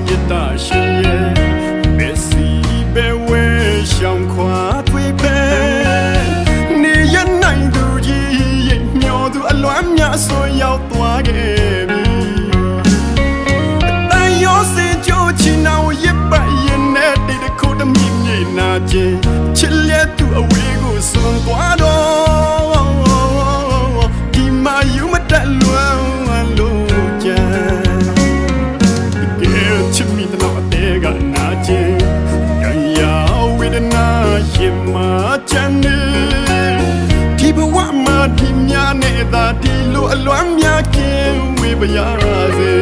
မြတ်တာရှင်ရဲ့ဘယ်စီပဲဝဲရှောင်ခွာတွေ့ပဲနေရနိုင်သူကြီးရဲ့မျောသူအလွမ်းများဆိုရောက်သွားခဲ့ပြီအတန်ရောစင်ကြိုးချင်အောင်ရပါရင်နဲ့တိတ်ခုတမြင့်မြင့်နာခြင်းချစ်လက်သူအဝေးကိုစွန်သွားတော့ဒီမှာယူမတက်လွယ်လို့ကြချစ်မိတဲ့တဲ့ကနာချင်ရရဝေဒနာရင်မချမ်းနေဒီဘဝမှာဒီများနဲ့သာဒီလိုအလွမ်းများကင်းဝေးပါရစေ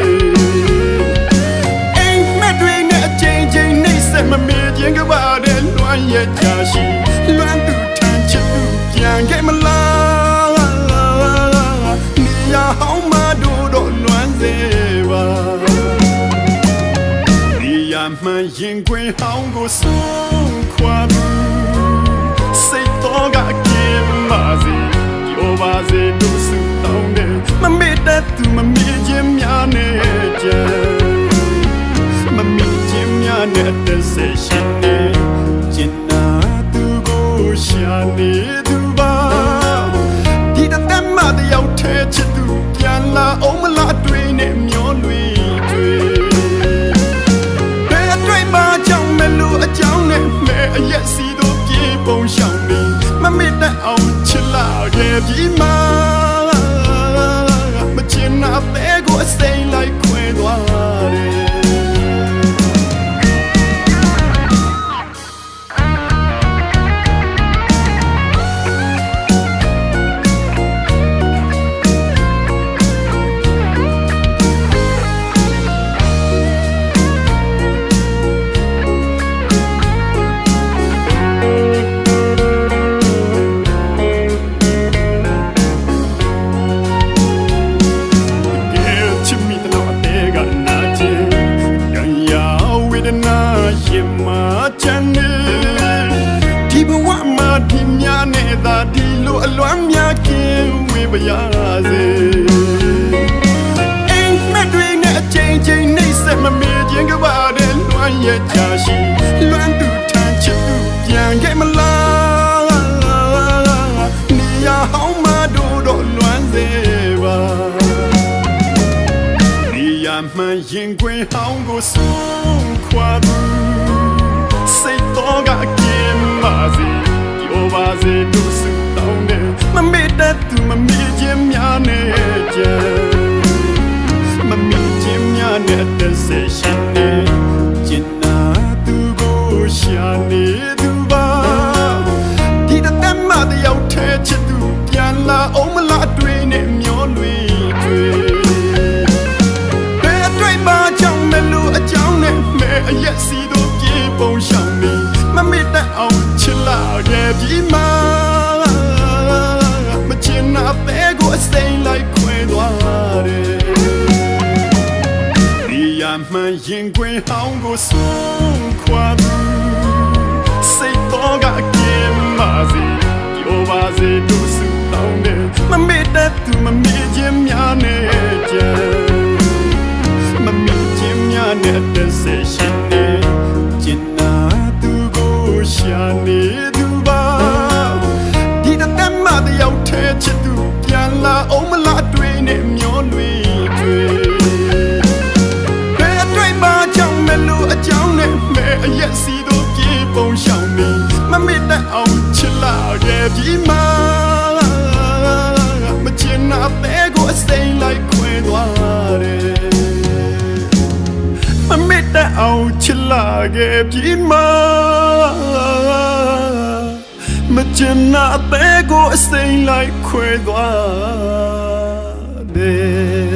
အိမ်မက်တွေနဲ့အချိန်ချင်းနှိမ့်ဆက်မမေ့ခြင်းကပါတဲ့လွမ်းရဲ့ချာရှိလွမ်းသူထမ်းချစ်သူပြန်ခဲ့မလားနေရဟောင်းမတို့တော့လွမ်းစေပါမှန်ရင်ခွင်ဟောင်းကိုဆုံးခွာဘူးစိတ်တော်ကကင်းပါစေပြောပါစေတို့စုတောင်းတယ်မမေ့တတ်သူမမေ့ခြင်းများနဲ့ကြံမမေ့ခြင်းများနဲ့တစ်ဆက်ရှိနေကျင်နာသူကိုရှာနေသူပါဒီတသက်မှတယောက်ထဲချစ်သူပြန်လာအောင်မလားတွေ့နေမျောလွေအကြောင်းနဲ့မဲအရက်စီတို့ပြေပုံရှောင်နေမမေ့တတ်အောင်ချစ်လာခဲ့ပြီမှာမချင်နာတဲ့ကိုအစိမ်းလိုက်ခွဲသွားတယ်ရင်မချမ်းနေဒီဘဝမှာဒီများနဲ့သာဒီလိုအလွမ်းများကင်းဝေးပါရစေအိမ်မက်တွေနဲ့အချိန်ချင်းနှိမ့်ဆက်မမေ့ခြင်းကပါတဲ့လွမ်းရဲ့ချာရှိလွမ်းသူထမ်းချစ်သူပြန်ခဲ့မလားနေရဟောင်းမတို့တော့လွမ်းစေပါနေရမှန်ရင်ခွင်ဟောင်းကိုဆုံးခွာစိတ်တော်ကကင်းပါစေပြောပါစေတို့စုတောင်းတယ်မမေ့တတ်သူမမေ့ခြင်းများနဲ့ကြံမမေ့ခြင်းများနဲ့တစ်ဆက်ရှိနေကျင်နာသူကိုရှာနေသူပါဒီတသက်မှတယောက်ထဲချစ်သူပြန်လာအောင်မလားတွေ့နေမျောလွေဘယ်အတွေ့မှကြောင့်မလို့အကြောင်းနဲ့မဲအရက်စီတို့ပြေပုံရှောင်နေမမေ့တတ်အောင်ချစ်လာခဲ့ပြီမှာမချင်နာတဲ့ကိုအစိမ်းလိုက်ခွဲသွားတယ်ဒီရမှန်ရင်ခွင်ဟောင်းကိုဆုံးခွာဘူးစိတ်တော်ကကင်းပါစေပြောပါစေတို့စုတောင်းတယ်မမေ့တတ်သူမမေ့ခြင်းများနဲ့ကြံမမေ့ခြင်းများနဲ့တစ်ဆက်ရှိနေကျင်နာသူကိုရှာနေသူပါဒီတသက်မှတယောက်ထဲချစ်သူပြန်လာအောင်မလားတွေ့နေမျောလွေဘယ်အတွေ့မှကြောင့်မလို့အကြောင်းနဲ့မဲအရက်စီတို့ပြေပုံရှောင်နေမမေ့တတ်အောင်ချစ်လာခဲ့ပြီမှာမချင်နာတဲ့ကိုအစိမ်းလိုက်ခွဲသွားတယ်မမေ့တတ်အောင်ချစ်လာခဲ့ပြီမှာမချင်နာတဲ့ကိုအစိမ်းလိုက်ခွဲသွားတယ်